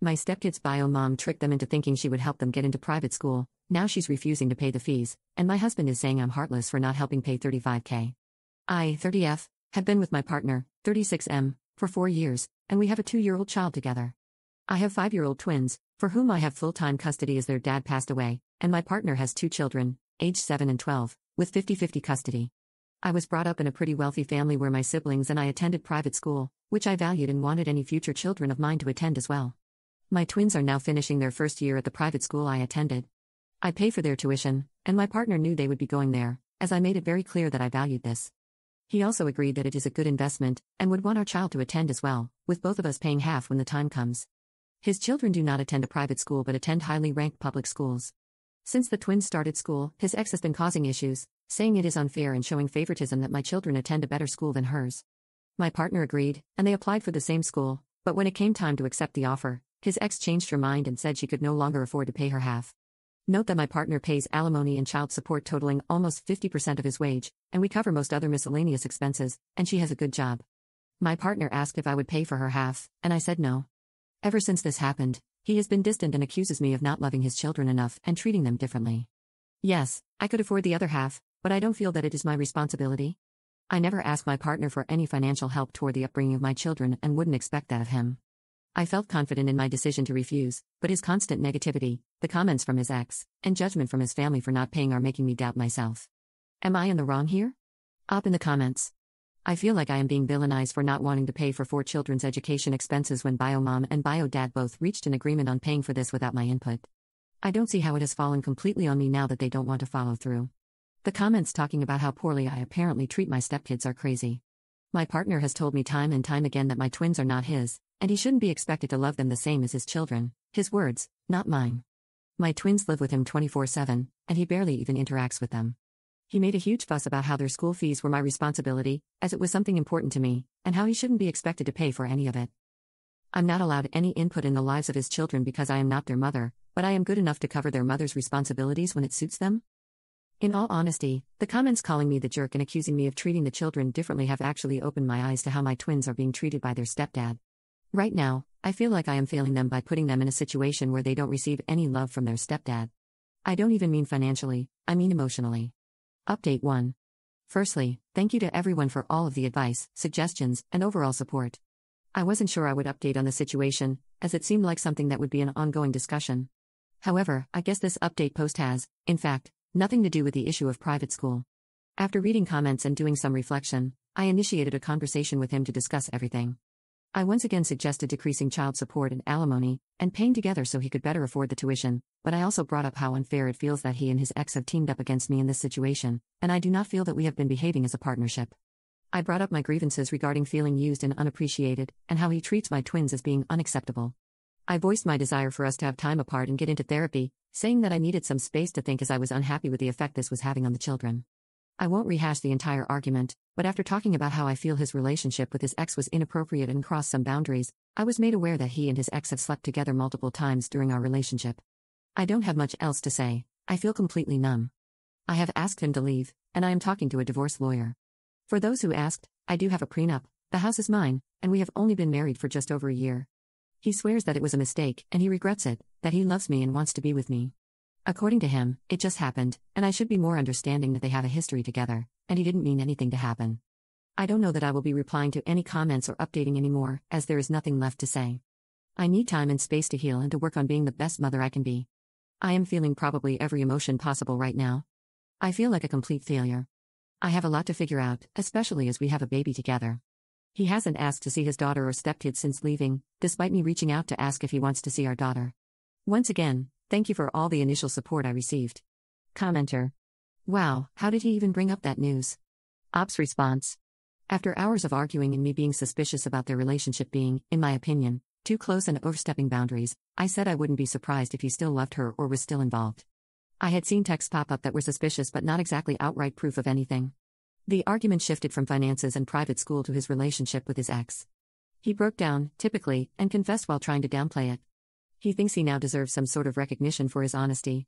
My stepkids' bio mom tricked them into thinking she would help them get into private school. Now she's refusing to pay the fees, and my husband is saying I'm heartless for not helping pay 35K. I, 30F, have been with my partner, 36M, for 4 years, and we have a 2-year-old child together. I have 5-year-old twins, for whom I have full-time custody as their dad passed away, and my partner has 2 children, aged 7 and 12, with 50-50 custody. I was brought up in a pretty wealthy family where my siblings and I attended private school, which I valued and wanted any future children of mine to attend as well. My twins are now finishing their first year at the private school I attended. I pay for their tuition, and my partner knew they would be going there, as I made it very clear that I valued this. He also agreed that it is a good investment, and would want our child to attend as well, with both of us paying half when the time comes. His children do not attend a private school but attend highly ranked public schools. Since the twins started school, his ex has been causing issues, saying it is unfair and showing favoritism that my children attend a better school than hers. My partner agreed, and they applied for the same school, but when it came time to accept the offer, his ex changed her mind and said she could no longer afford to pay her half. Note that my partner pays alimony and child support totaling almost 50% of his wage, and we cover most other miscellaneous expenses, and she has a good job. My partner asked if I would pay for her half, and I said no. Ever since this happened, he has been distant and accuses me of not loving his children enough and treating them differently. Yes, I could afford the other half, but I don't feel that it is my responsibility. I never asked my partner for any financial help toward the upbringing of my children and wouldn't expect that of him. I felt confident in my decision to refuse, but his constant negativity, the comments from his ex, and judgment from his family for not paying are making me doubt myself. Am I in the wrong here? Up in the comments. I feel like I am being villainized for not wanting to pay for 4 children's education expenses when bio mom and bio dad both reached an agreement on paying for this without my input. I don't see how it has fallen completely on me now that they don't want to follow through. The comments talking about how poorly I apparently treat my stepkids are crazy. My partner has told me time and time again that my twins are not his, and he shouldn't be expected to love them the same as his children, his words, not mine. My twins live with him 24/7, and he barely even interacts with them. He made a huge fuss about how their school fees were my responsibility, as it was something important to me, and how he shouldn't be expected to pay for any of it. I'm not allowed any input in the lives of his children because I am not their mother, but I am good enough to cover their mother's responsibilities when it suits them? In all honesty, the comments calling me the jerk and accusing me of treating the children differently have actually opened my eyes to how my twins are being treated by their stepdad. Right now, I feel like I am failing them by putting them in a situation where they don't receive any love from their stepdad. I don't even mean financially, I mean emotionally. Update 1. Firstly, thank you to everyone for all of the advice, suggestions, and overall support. I wasn't sure I would update on the situation, as it seemed like something that would be an ongoing discussion. However, I guess this update post has, in fact, nothing to do with the issue of private school. After reading comments and doing some reflection, I initiated a conversation with him to discuss everything. I once again suggested decreasing child support and alimony, and paying together so he could better afford the tuition, but I also brought up how unfair it feels that he and his ex have teamed up against me in this situation, and I do not feel that we have been behaving as a partnership. I brought up my grievances regarding feeling used and unappreciated, and how he treats my twins as being unacceptable. I voiced my desire for us to have time apart and get into therapy, saying that I needed some space to think as I was unhappy with the effect this was having on the children. I won't rehash the entire argument, but after talking about how I feel his relationship with his ex was inappropriate and crossed some boundaries, I was made aware that he and his ex have slept together multiple times during our relationship. I don't have much else to say, I feel completely numb. I have asked him to leave, and I am talking to a divorce lawyer. For those who asked, I do have a prenup, the house is mine, and we have only been married for just over a year. He swears that it was a mistake, and he regrets it, that he loves me and wants to be with me. According to him, it just happened, and I should be more understanding that they have a history together, and he didn't mean anything to happen. I don't know that I will be replying to any comments or updating anymore, as there is nothing left to say. I need time and space to heal and to work on being the best mother I can be. I am feeling probably every emotion possible right now. I feel like a complete failure. I have a lot to figure out, especially as we have a baby together. He hasn't asked to see his daughter or stepkid since leaving, despite me reaching out to ask if he wants to see our daughter. Once again, thank you for all the initial support I received. Commenter. Wow, how did he even bring up that news? Ops response. After hours of arguing and me being suspicious about their relationship being, in my opinion, too close and overstepping boundaries, I said I wouldn't be surprised if he still loved her or was still involved. I had seen texts pop up that were suspicious but not exactly outright proof of anything. The argument shifted from finances and private school to his relationship with his ex. He broke down, typically, and confessed while trying to downplay it. He thinks he now deserves some sort of recognition for his honesty.